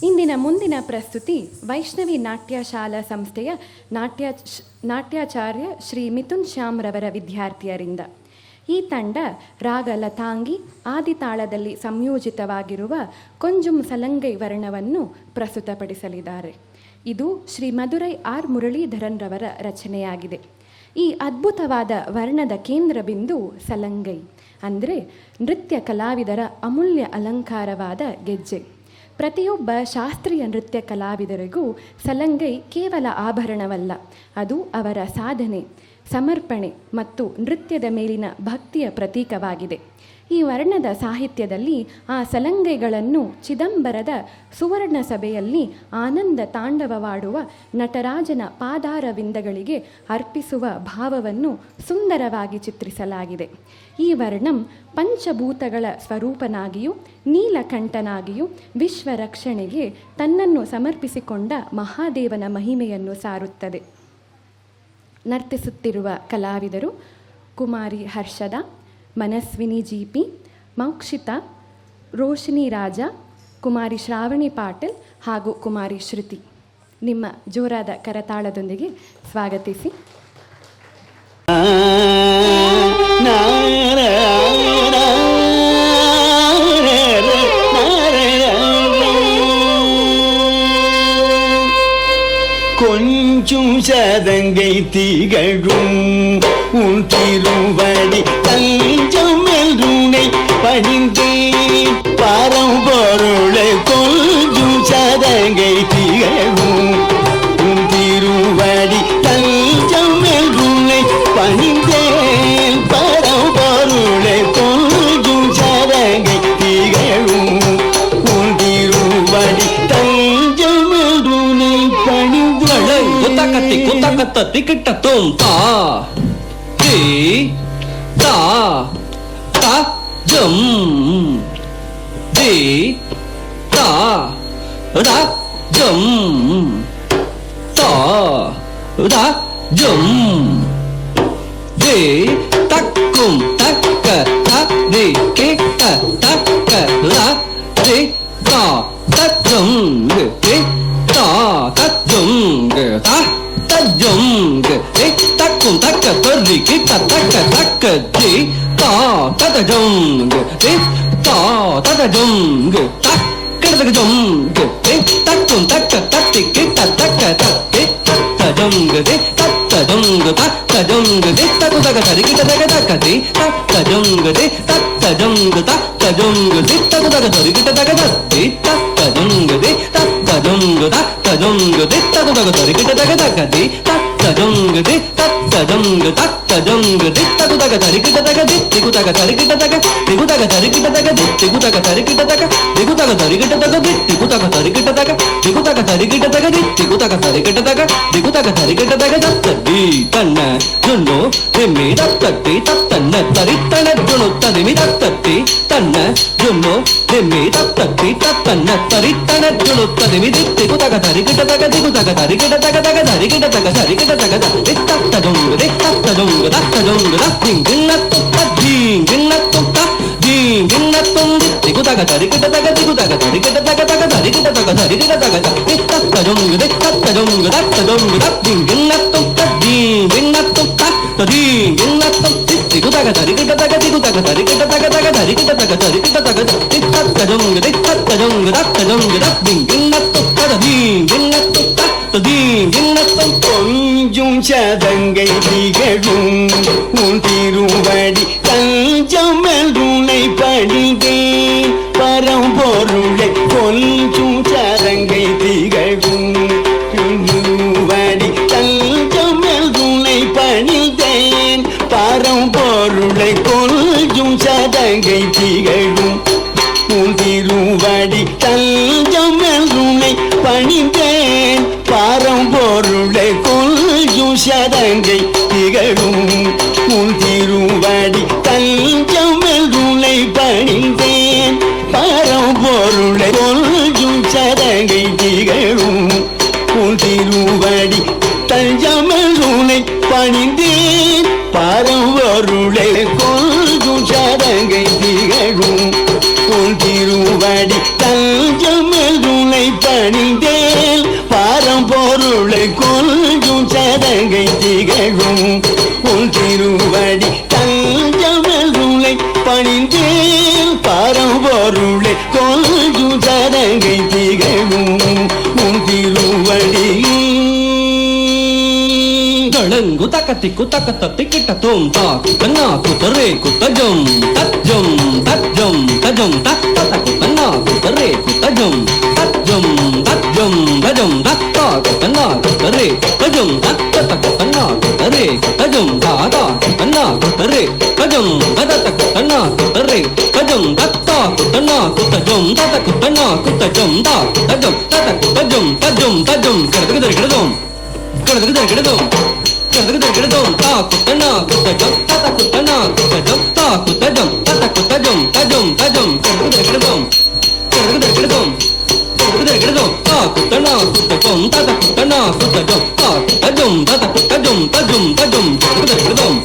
ಇಂದಿನ ಮುಂದಿನ ಪ್ರಸ್ತುತಿ ವೈಷ್ಣವಿ ನಾಟ್ಯಶಾಲಾ ಸಂಸ್ಥೆಯ ನಾಟ್ಯಾಚಾರ್ಯ ಶ್ರೀ ಮಿಥುನ್ ಶ್ಯಾಮ್ ರವರ ವಿದ್ಯಾರ್ಥಿಯರಿಂದ. ಈ ತಂಡ ರಾಗ ಲತಾಂಗಿ ಆದಿತಾಳದಲ್ಲಿ ಸಂಯೋಜಿತವಾಗಿರುವ ಕೊಂಜುಂ ಸಲಂಗೈ ವರ್ಣವನ್ನು ಪ್ರಸ್ತುತಪಡಿಸಲಿದ್ದಾರೆ. ಇದು ಶ್ರೀ ಮಧುರೈ ಆರ್ ಮುರಳೀಧರನ್ ರವರ ರಚನೆಯಾಗಿದೆ. ಈ ಅದ್ಭುತವಾದ ವರ್ಣದ ಕೇಂದ್ರ ಬಿಂದು ಸಲಂಗೈ ಅಂದರೆ ನೃತ್ಯ ಕಲಾವಿದರ ಅಮೂಲ್ಯ ಅಲಂಕಾರವಾದ ಗೆಜ್ಜೆ. ಪ್ರತಿಯೊಬ್ಬ ಶಾಸ್ತ್ರೀಯ ನೃತ್ಯ ಕಲಾವಿದರಿಗೂ ಸಲಂಗೈ ಕೇವಲ ಆಭರಣವಲ್ಲ, ಅದು ಅವರ ಸಾಧನೆ, ಸಮರ್ಪಣೆ ಮತ್ತು ನೃತ್ಯದ ಮೇಲಿನ ಭಕ್ತಿಯ ಪ್ರತೀಕವಾಗಿದೆ. ಈ ವರ್ಣದ ಸಾಹಿತ್ಯದಲ್ಲಿ ಆ ಸಲಂಗೈಗಳನ್ನು ಚಿದಂಬರದ ಸುವರ್ಣ ಸಭೆಯಲ್ಲಿ ಆನಂದ ತಾಂಡವವಾಡುವ ನಟರಾಜನ ಪಾದಾರವಿಂದಗಳಿಗೆ ಅರ್ಪಿಸುವ ಭಾವವನ್ನು ಸುಂದರವಾಗಿ ಚಿತ್ರಿಸಲಾಗಿದೆ. ಈ ವರ್ಣಂ ಪಂಚಭೂತಗಳ ಸ್ವರೂಪನಾಗಿಯೂ ನೀಲಕಂಠನಾಗಿಯೂ ವಿಶ್ವ ರಕ್ಷಣೆಗೆ ತನ್ನನ್ನು ಸಮರ್ಪಿಸಿಕೊಂಡ ಮಹಾದೇವನ ಮಹಿಮೆಯನ್ನು ಸಾರುತ್ತದೆ. ನರ್ತಿಸುತ್ತಿರುವ ಕಲಾವಿದರು ಕುಮಾರಿ ಹರ್ಷದ, ಮನಸ್ವಿನಿ ಜಿಪಿ, ಮೌಕ್ಷಿತಾ, ರೋಶಿನಿ ರಾಜ, ಕುಮಾರಿ ಶ್ರಾವಣಿ ಪಾಟೀಲ್ ಹಾಗೂ ಕುಮಾರಿ ಶ್ರುತಿ. ನಿಮ್ಮ ಜೋರಾದ ಕರತಾಳದೊಂದಿಗೆ ಸ್ವಾಗತಿಸಿ. கொஞ்சம் சதங்கை திகழும் உன் திருவடி தஞ்சம் எல்லுனை பணிந்தே பரம்பொருளை கொஞ்சம் சதங்கை திகழும் உன் திருவடி தஞ்சம் எல்லுனை பணிந்தேன் பரம்பொருளை கொஞ்சம் சதங்கை திகழும் உன் திருவடி தஞ்சம் எல்லுனை பணிந்தேன். குத்தக்கத்தி குத்தக்கத்தி கிட்டத்தும் தா தி தா தா ஜம் தி தா தா ஜம் தா தா ஜம் தி தக்கும் தக்க தி கிட்ட தக்க லா தி தா தஜம் தி தா தஜம் தா தஜம் தி தக்கும் தக்க தர்ரி கிட்ட தக்க தக்க தி தா தஜம் தி தா தஜம் தக்க தஜம் தி தக்கும் தக்க தத்தி கிட்ட தக்க தத்தி தஜம் தி தஜம் தஜம் தி தக்கு தக்க தரி கிட்ட தக்க தக்க தி தஜம் தி தஜம் தஜம் தி தக்கு தக்க தரி கிட்ட தக்க தத்தி தஜம் தி தஜம் தஜம் தி தக்கு தக்க தரி கிட்ட தக்க தக்க தி தஜம் தி தஜம் தஜம் தி தக்கு தக்க தரி கிட்ட தக்க தி திகு தக்க தரி கிட்ட தக்க திகு தக்க தரி கிட்ட தக்க தி திகு தக்க தரி கிட்ட தக்க திகு தக்க தரி கிட்ட தக்க தி திகு தக்க தரி கிட்ட தக்க திகு தக்க தரி கிட்ட தக்க தி திகு தக்க தரி கிட்ட தக்க திகு தக்க தரி கிட்ட தக்க தத்தி தன்ன ಜುನ್ನು ತಿಮ್ಮಿ ದತ್ತತ್ತಿ ತತ್ತನ್ನ ತರಿತ್ತನ ಜುನು ತದಿಮಿ ದತ್ತತ್ತಿ ತನ್ನ ಜುನ್ನು ತಿಮ್ಮಿ ದತ್ತತ್ತಿ ತತ್ತನ್ನ ತರಿತ್ತನ ಜುನು ತದಿಮಿ ದಿತ್ತಿಗು ತಗ ತರಿಗಿಟ ತಗ ದಿಗು ತಗ ತರಿಗಿಟ ತಗ ತಗ ತರಿಗಿಟ ತಗ ತರಿಗಿಟ ತಗ ದಿತ್ತತ್ತ ಜುಂಗು ದಿತ್ತತ್ತ ಜುಂಗು ದತ್ತ ಜುಂಗು ದತ್ತಿಂಗಿನ್ನ ತುತ್ತ ಜೀಂಗಿನ್ನ ತುತ್ತ ಜೀಂಗಿನ್ನ ತುಂಬಿ ದಿಗು ತಗ ತರಿಗಿಟ ತಗ ದಿಗು ತಗ ತರಿಗಿಟ ತಗ ತಗ ತರಿಗಿಟ ತಗ ತರಿಗಿಟ ತಗ ದಿತ್ತತ್ತ ಜುಂಗು ದಿತ್ತತ್ತ ಜುಂಗು ದತ್ತ ಜುಂಗು ದತ್ತಿಂಗಿನ್ನ ತುತ್ತ ಜೀಂಗಿನ್ನ ತುತ್ತ ತದೀಂಗಿನ್ನ ತುತ್ತಿ ದಿಗು ತಗ ತರಿಗಿಟ ತಗ ದಿಗು ತಗ ತರಿಗಿಟ ತಗ ತಗ ತರಿಗಿಟ ತಗ ತರಿಗಿಟ ತಗ ದಿತ್ತತ್ತ ಜುಂಗು ದಿತ್ತತ್ತ ಜುಂಗು ದತ್ತ ಜುಂಗು ದತ್ತಿಂಗಿನ್ನ ತುತ್ತ ತದೀಂಗಿನ್ನ ತುತ್ತ ததீங்கின்ன கொஞ்சம் சதங்கை திகழும் உன் திருவடி தஞ்சம் எல்லுனை பணிந்தேன் பரம்பொருளை கொஞ்சம் சதங்கை திகழும் திருவடி தஞ்சம் எல்லுனை பணிந்தேன் பரம்பொருளை கொஞ்சம் சதங்கை திகழும் உன் திருவடி தஞ்சம் எல்லுனை பணிந்தேன் பரம்பொருளை கொஞ்சம் சதங்கை திகழும் உன் திருவடி தஞ்சம் எல்லுனை பணிந்தேன் பரம்பொருளை கொஞ்சம் சதங்கை திகழும் உன் திருவடி தஞ்சம் எல்லுனை பணிந்தேன் பரம்பொருளை கொஞ்சம் சதங்கை திகழும் உன் திருவடி தஞ்சம் எல்லுனை பணிந்தேன் பரம்பொருளை கொஞ்சும் சதங்கை திகழும் உன் திருவடி தஞ்சமருளை பணிந்தேன் பரம்பொருளை கொஞ்சும் சதங்கை திகழும் உன் திருவடி களங்கு தக்கத்தி குத்தக்க தத்தி கிட்ட தோம் தா குத்தன்னா குத்தரே குத்தஜம் தஜம் தஜம் தஜம் தத்த குத்தன்னா குத்தரே குத்தஜம் தஜம் தஜம் தஜம் தத்த குத்தன்னா குத்தரே குத்தஜம் தத்த குத்தன்னா குத்தரே குத்தஜம் தாதா குத்தன்னா குத்தரே கஜம் தத்த குத்தன்னா குத்தரே கஜம் தத்த குத்தன்னா குத்தஜம் தத்த குத்தன்னா குத்தஜம் தா தஜம் தத்த குத்தஜம் தஜம் தஜம் கடதுக்கு கிடதும் கடதுக்கு கிடதும் கிடதும் தா குத்தனா குத்தஜம் தத குத்தனா குத்தஜம் தா குத்தஜம் தத குத்தஜம் தஜம் தஜம் கிடதும் கிடதும் தா குத்தனா குத்தஜம் தத குத்தனா குத்தஜம் தா குத்தஜம் தத குத்தஜம் தஜம் தஜம்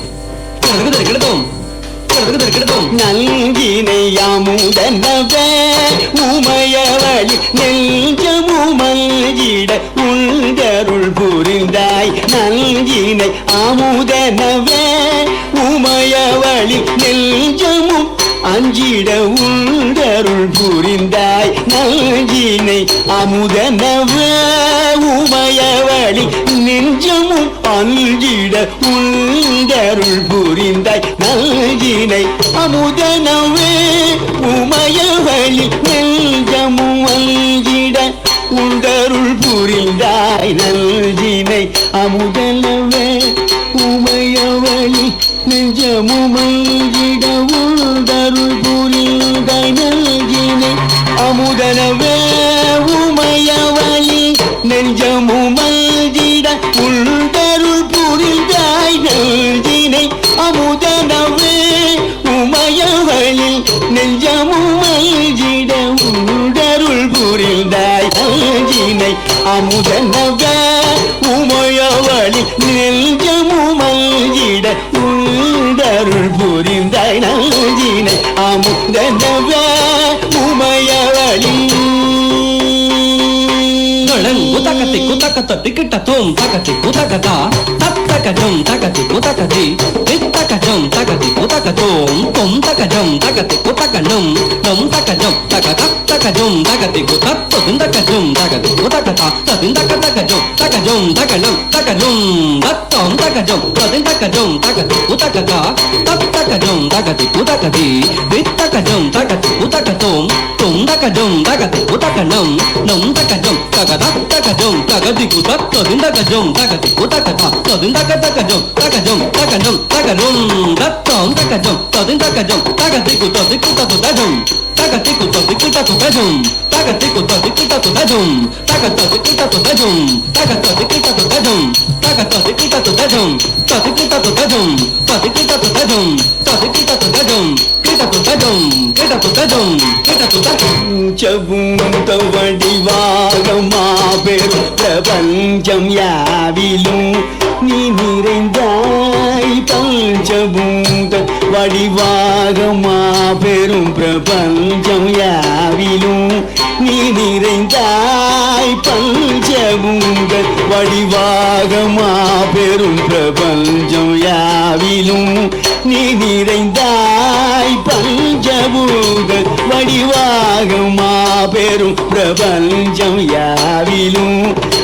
கிடதும் நல்கினையாமுதனவே உமையவழி நெஞ்சமுமல்கிட உள்தருள் புரிந்தாய் நல்கினை அமுதனவே உமையவழி நெஞ்சமும் அஞ்சிட உள்தருள் புரிந்தாய் நல்கினை அமுதனவே உமையவழி நெஞ்சமும் அஞ்சிட உள்தருள் புரிந்தாய் நல்கினை அமுதனவே உமையவழி நெஞ்சமும் அஞ்சிட உள்தருள் புரிந்தாய் நல்கினை அமுதனவே உமையவழி நெஞ்சமும் அஞ்சிட உள்தருள் புரிந்தாய் நல்கினை அமுதனவே உமையவழி நெஞ்சமும் அஞ்சிட உள்தருள் புரிந்தாய் நல்கினை அமுதனவே உமையவழி நெஞ்சமும் அஞ்சிட உள்தருள் புரிந்தாய் நல்கினை அமுதனவே உமையவழி நெஞ்சமும் அஞ்சிட உள்தருள் புரிந்தாய் நல்கினை அமுதனவே உமையவழி குத்தக்கத்தி குத்தக்கத்தி கிட்ட தோம் தக்கத்தி குத்தக்கதா தத்தகஜம் தக்கத்தி குத்தக்கதி வித்தகஜம் தக்கத்தி குத்தகதோம் தொம் தகஜம் தக்கத்தி குத்தகனம் நம் தகஜம் தகதத்தகஜம் தக்கத்தி குத்தத்து திந்தகஜம் தக்கத்தி குத்தகதா ததிந்தகதகஜம் தகஜம் தகனம் தகஜம் தத்தம் தகஜம் ததிந்தகஜம் தக்கத்தி குத்தகதா தத்தகஜம் தக்கத்தி குத்தகதி வித்தகஜம் தக்கத்தி குத்தகதோம் தொம் தகஜம் தக்கத்தி குத்தகனம் நம் தகஜம் தகதத்தகஜம் தகதி குத்தத்து திந்தகஜம் தக்கத்தி குத்தகதா ததிந்தகதகஜம் தகஜம் தகனம் தகரும் தத்தம் தகஜம் ததிந்தகஜம் தகதி குத்தத்து குத்தத்து தஜம் தகதி குத்தத்து குத்தத்து தஜம் தகதி குத்தத்து குத்தத்து தஜம் தகதி குத்தத்து தஜம் தகதி குத்தத்து தஜம் தகதி குத்தத்து தஜம் ததி குத்தத்து தஜம் ததி குத்தத்து தஜம் ததி குத்தத்து தஜம் கிட்டத்து தஜம் கிட்டத்து தஜம் கிட்டத்து தஜம் பஞ்சபூத வடிவாக மாபெரும் பிரபஞ்சம் யாவிலும் நீ நிறைந்தாய் பஞ்சபூத வடிவாக மாபெரும் பிரபஞ்சம் யாவிலும் நீ நிறைந்தாய் பஞ்சபூத வடிவாக மாபெரும் பிரபஞ்சம் யாவிலும் நீ நிறைந்தாய் பஞ்சபூத வடிவாக மாபெரும் பிரபஞ்சம் யாவிலும்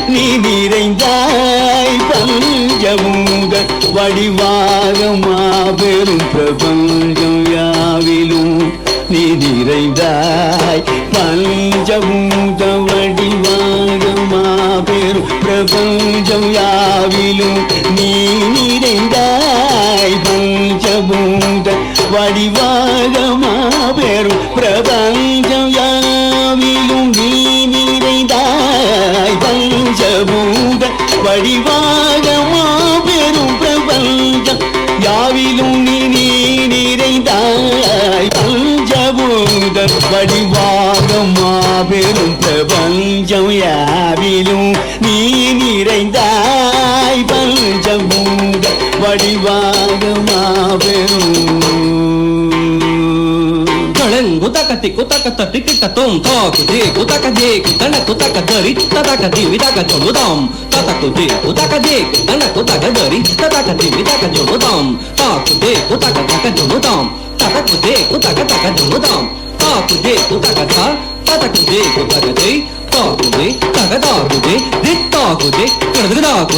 நீ நிறைந்தாய் பஞ்சபூத வடிவாக மாபெரும் பிரபஞ்சம் யாவிலும் நீ நிறைந்தாய் பஞ்சபூத வடிவாக மாபெரும் பிரபஞ்சம் யாவிலும் நீ நிறைந்தாய் பஞ்சபூத வடிவாக மாபெரும் பிரபஞ்சம் யாவிலும் நீ நிறைந்தாய் பஞ்சபூத வடிவாக மாபெரும் பிரபஞ்சம் யாவிலும் நீ நிறைந்தாய் பஞ்சபூத வடிவாக மாபெரும் பிரபஞ்சம் யாவிலும் நீ நிறைந்தாய் பஞ்சபூத வடிவாக மாபெரும் களங்கு தக்க tiku taka tikita tum taku diku taka diku tanaku taka dari tataka divi taka joludam tataku diku taka diku tanaku taka dari tataka divi taka joludam taku diku taka taka joludam tataku diku taka taka joludam taku diku taka ta tataku diku taka di taku di taka taku di taku di taku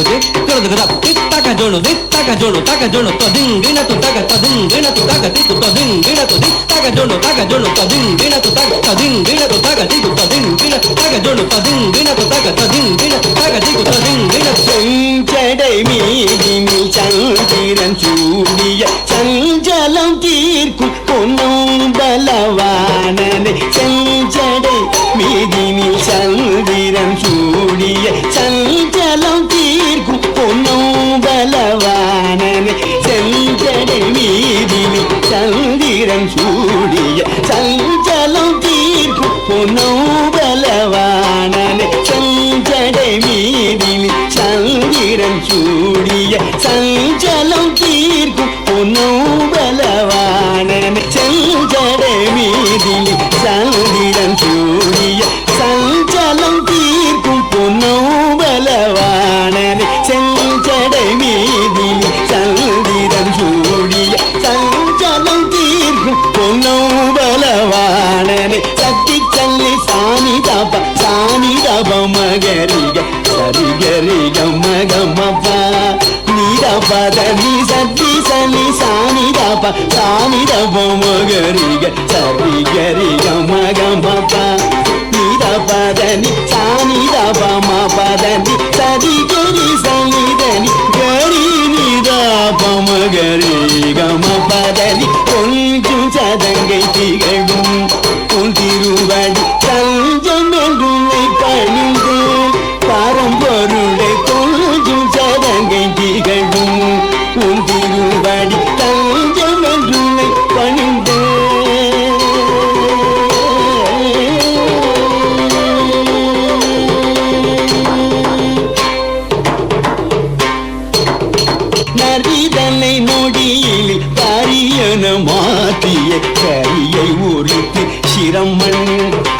di taka jolu taka jolu taka jolu to ding dina to taka to ding dina to taka tiku to ding dina to taka jolu to ding dina to taka to ding dina to taka tiku to ding dina taka jolu to ding dina to taka to ding dina taka tiku to ding dina செஞ்சடை மீதினில் சந்திரன் சூடிய சஞ்சலம் தீர்க்கும் பொன்னும் பலவானனை செஞ்சடை மீதினில் சந்திரன் சூடிய சஞ்சலம் தீர்க்கும் பொன்னும் பலவானனை செஞ்சடை மீதினில் சந்திரன் சூடிய சஞ்சலம் தீர்க்கும் பொன்னும் பலவானனை செஞ்சடை மீதினில் சந்திரன் சூடிய சஞ்சலம் தீர்க்கும் பொன்னும் பலவானனை செஞ்சடை மீதினில் சந்திரன் சூடிய சஞ்சலம் தீர்க்கும் பொன்னும் பலவானனை செஞ்சடை மீதினில் சந்திரன் சூடிய சஞ்சலம் தீர்க்கும் பொன்னும் பலவானனை சக்தி சல்லி சாணி தாப மகரிக சரிகரிக மகமப நீத பத நீ சக்தி சல்லி சாணி தாப மகரிக சரிகரிக மகமப நீத பத நீ சாணி தாப மபத நீ சரிகரி சல்லிதனி கரி நீதாப மகரிக மபத நீ கொஞ்சம் சதங்கை திகழும் உன் திருவடி தஞ்சம் என்றுமை பணிந்து பரம்பொருளை கொஞ்சம் சதங்கை திகழும் உன் திருவடி தஞ்சம் என்றுமை பணிந்து நரிதனை நொடியில் கரியன மாற்றிய கரியை உரித்து சிரமன்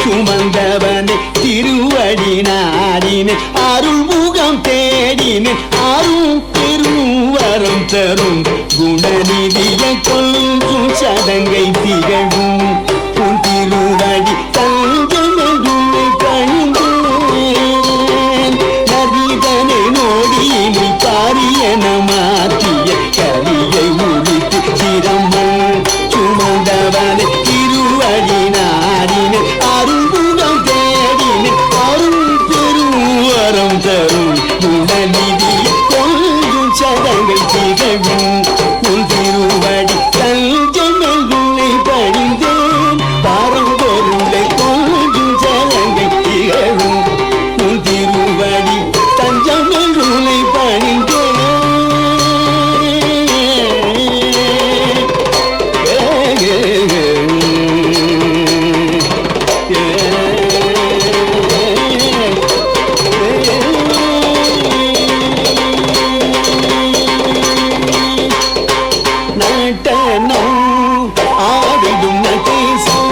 சுமந்தவனை திருவடி நாடின அருள் முகம் தேடின அருள் பெருவரம் தரும் குணநிதிய கொஞ்சம் சதங்கை திகழும் உன் திருவடி தஞ்சம் என்றுமை பணிந்தேன் நரிதனை நோடியில் காரியன மாற்றிய கரியை உரித்து சிரமன் சுமந்தவனை திருவடி நாடின அருள்முகம் தேடின அருள் பெருவரம் தரும் குணநிதி கொஞ்சம் சதங்கை திகழும் உன் திருவடி தஞ்சம் என்றுமை பணிந்தேன் பரம்பொருளை கொஞ்சம் சதங்கை திகழும் உன் திருவடி தஞ்சம் என்றுமை பணிந்தேன் ஆடிடும் நடேசம்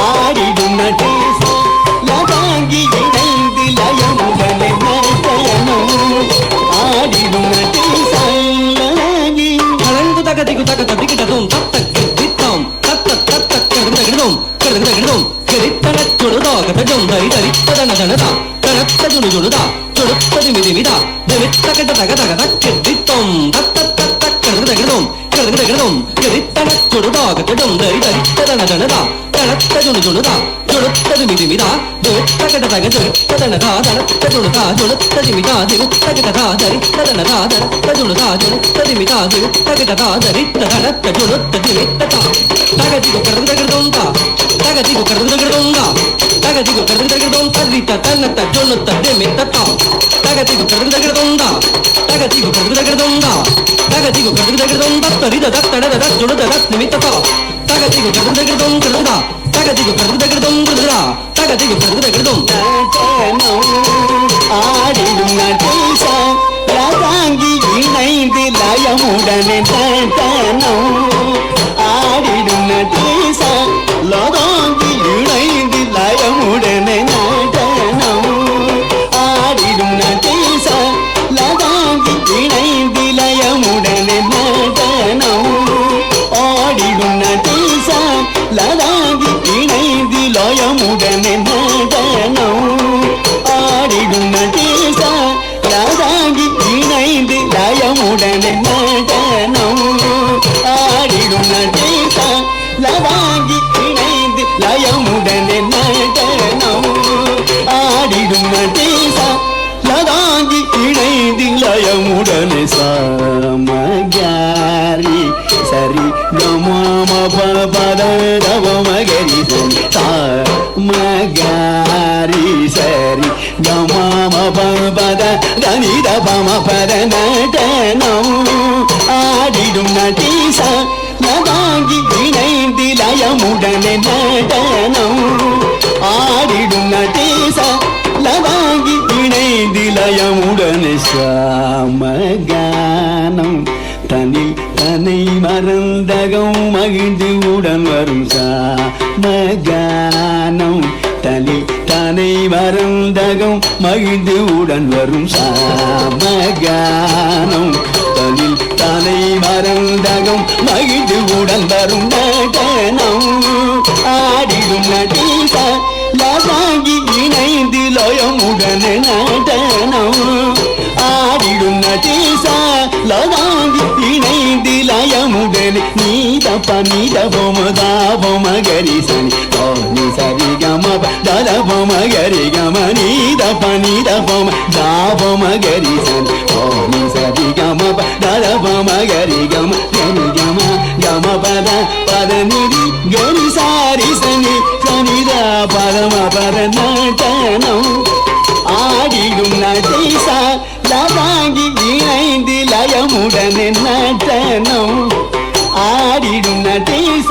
ஆடிடும் நடேசம் லதாங்கி இணைந்து லயமுடனே நடனம் ஆடிடும் நடேசம் லதாங்கி கலந்து தகதிக்கு தக ததிக்கிட்டதும் தத்தக்கு தித்தம் தத்த கிடதும் கிரித்தன சுடுதா கதஜம் தரி தரி ததன தனதா தனத்த ஜுடு ஜுடுதா ஜுடுத்ததி மிதி மிதா தெவித்த கட தக தக தக்கு தித்தம் தத்த கிடதும் கிரித்தன சுடுதா கதஜம் தரி தரி ததன தனதா தனத்த ஜுடு ஜுடுதா ஜுடுத்ததி மிதி மிதா தெவித்த கட தக ததனதா தனத்த ஜுடுதா ஜுடுத்ததி மிதா தெவித்த கட தரி ததனதா தனத்த ஜுடுதா ஜுடுத்ததி மிதா தெவித்த கட தரி ததனத்த ஜுடுத்ததி மிதா தகதிக்கு கிடதும் தகதிக்கு கிடதும் தகதிக்கு கிடதும் தரித்த தன்னத்த ஜொன்னுத்த தெமித்தா தகதிக்கு கிடதும் தகதிக்கு கிடதும் தகதிக்கு கிடதும் தரித தத்தடத ஜொடுத நிமித்தா தகதிக்கு கிடதும் கிடதுதா தகதிக்கு கிடதும் கிடதுதா தகதிக்கு தகுதகதும் நடனம் ஆடிடும் நடேச லதாங்கி இணைந்து லயமுடனே நடனம் ஆடிடும் நடேச லதாங்கி இணைந்து லயமுடனே நடனம் ஆடிடும் நடேச லதாங்கி இணைந்து லயமுடனே நடனம் ஆடிடும் நடேச லதாங்கி இணைந்து லயமுடனே நடனம் ஆடிடும் நடேச லதாங்கி இணைந்து லயமுடனே நடனம் ஆடிடும் நடேச லதாங்கி இணைந்து லயமுடனே நடனம் ஆடிடும் நடேச லதாங்கி இணைந்து லயமுடனே சாமகாரி சரி கம பத ரவ மகரி சரி சாமகாரி சரி கம பத தனி தபம பத நடனம் ஆடிடும் நடேச லதாங்கி இணைந்து லயமுடனே நடனம் ஆடிடும் நடேச லதாங்கி இணைந்து லயமுடனே சாமகானம் தனில் தன்னை மறந்தகம் மகிழ்ந்து உடன் வரும் சாமகானம் தனில் தன்னை மறந்தகம் மகிழ்ந்து உடன் வரும் சாமகானம் தனில் தன்னை மறந்தகம் மகிழ்ந்து உடன் வரும் நடனம் ஆடிடும் நடேச லதாங்கி இணைந்து லயமுடனே நடனம் ஆடிடும் நடேச லதாங்கி இணைந்து லயமுடனே நீத பனித பொம தாபம கரி சனி தோனி சரி கம தத பொம கரி கம நீத பனித பொம தாபம கரி சனி தோனி சரி கம தத பொம கரி கம கரி கம கம பத பத நிதி கரி சாரி சனி சனித பரம பர நடனம் ஆடிடும் நடேச லதாங்கி இணைந்து லயமுடனே நடனம் ஆடிடும் நடேச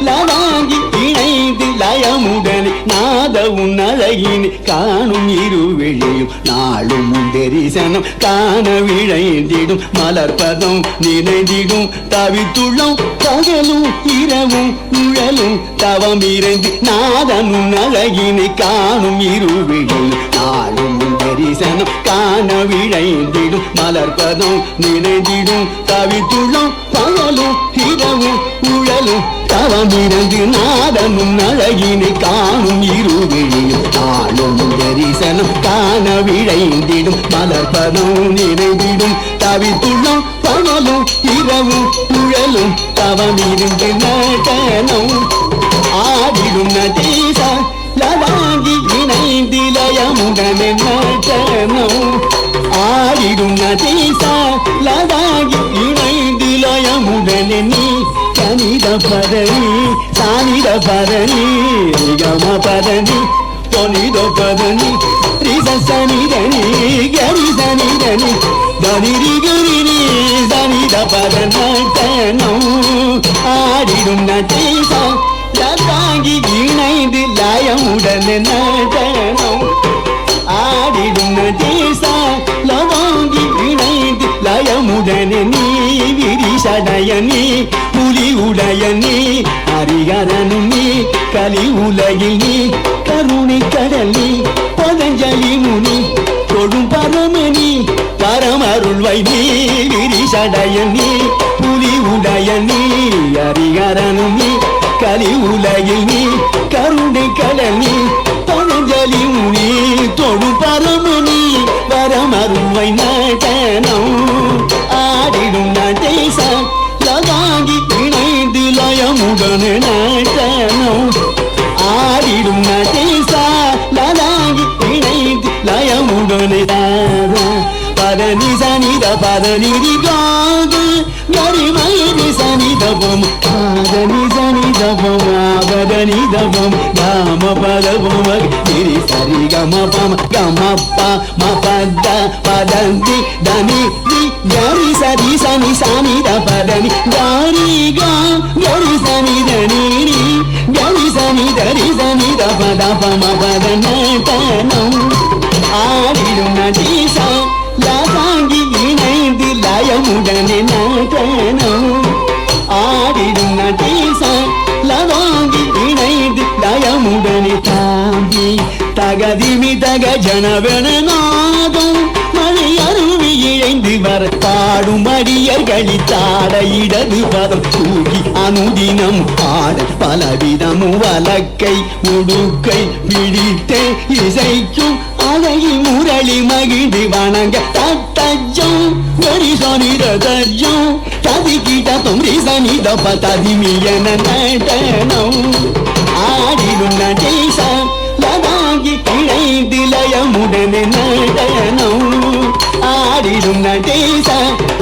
லதாங்கி இணைந்து லயமுடனே நாதவும் அழகினை காணும் இருவெளியும் நாளும் தரிசனம் காண விழைந்திடும் மலர்பதம் நினைந்திடும் தவித்துள்ளம் பகலும் இரவும் உழலும் தவம் இறைந்து நாதனும் அழகினை காணும் இருவெளியும் நாளும் தரிசனம் காண விழைந்திடும் மலர்பதம் நினைந்திடும் தவித்துள்ளம் பகலும் இரவும் உழலும் தவமிருந்து நாதனும் அழகினை காணும் இருவெளியும் நாளும் தரிசனம் காண விழைந்திடும் மலர்பதம் நினைந்திடும் தவித்துள்ளம் பகலும் இரவும் உழலும் தவமிருந்து நடனம் ஆடிடும் நடேச லதாங்கி இணைந்து லயமுடனே நடனம் ஆடிடும் நடேச லதாங்கி இணைந்து லயமுடனே நீ கனித பதனி சானித பதனி கம பதனி தொனித பதனி ரிச சனிதனி கரி சனிதனி தனிரி கரினி சனித பத நடனம் ஆடிடும் நடேச லதாங்கி இணைந்து லயமுடனே நடனம் ஆடிடும் நடேச லதாங்கி இணைந்து லயமுடனே நீ விரிசடைய நீ புலி உடைய நீ ஹரிஹரனும் நீ கலி உலகில் நீ கருணை கடல் நீ பதஞ்சலி முனி தொடும் பரமணி பரமருள்வை நீ விரிசடைய நீ புலி உடைய நீ ஹரிஹரனும் நீ கலி உலகில் நீ கருணை கடல் நீ பதஞ்சலி முனி தொடும் பரமணி பரமருள்வை நடனம் ஆடிடும் நடேச லதாங்கி இணைந்து லயமுடனே நடனம் ஆடிடும் நடேச லதாங்கி இணைந்து லயமுடனே பதனி சனி சனித பத நிதி காது கரி மகரி சனிதபம் பாதனி சனிதபம் ஆபதனி தபம் காம பதபம் நிரி சரி கம பம கமப்ப மபத பதந்தி தனி தி கரி சரி சனி சனித பதனி காரி கா கரி சனி தனி ரி கரி சனி தரி சனி த பத பம பத நதனம் ஆடிடும் நடீசா யாதாங்கி இணைந்து லயமுடனே நதனம் ஆடிடும் நடீசா லவாங்கி இணைந்து லயமுடனே தாங்கி தகதிமி தக ஜனவன நாதம் மழை அருவி இழைந்து வர பாடும் அடியர்களி தாட இடது பதம் தூக்கி அனுதினம் ஆட பலவிதமும் வலக்கை உடுக்கை பிடித்தே இசைக்கும் அழகி முரளி மகிழ்ந்து வணங்க தத்தஜம் கரி சனிதஜம் ததி கிட்ட தொம்ரி சனிதப ததிமியன நடனம் ஆடிடும் நடேச லதாங்கி இணைந்து லயமுடனே நடனம் ஆடிடும் நடேச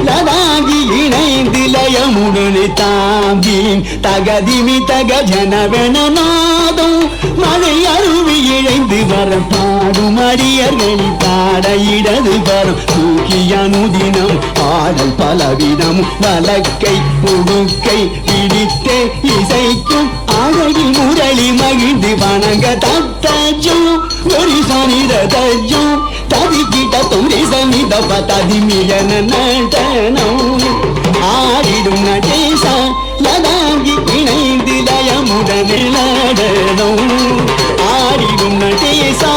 லதாங்கி இணைந்து லயமுடனே தாம்பி தகதிமி தக ஜனவன நாதம் மழை அருவி இழைந்து வர பாடும் அடியர்களை தாட இடது வரும் தூக்கிய அனுதினம் ஆடல் பலவிதம் வலக்கை உடுக்கை பிடித்தே இசைக்கும் அழகி முரளி மகிழ்ந்து வணங்க தத்தஜம் ஒரு சனிதஜம் ததி கிட்ட தொம்ரி சனிதப ததிமியன நடனம் ஆடிடும் நடேச லதாங்கி இணைந்து லயமுடனே நடனம் ஆடிடும் நடேசா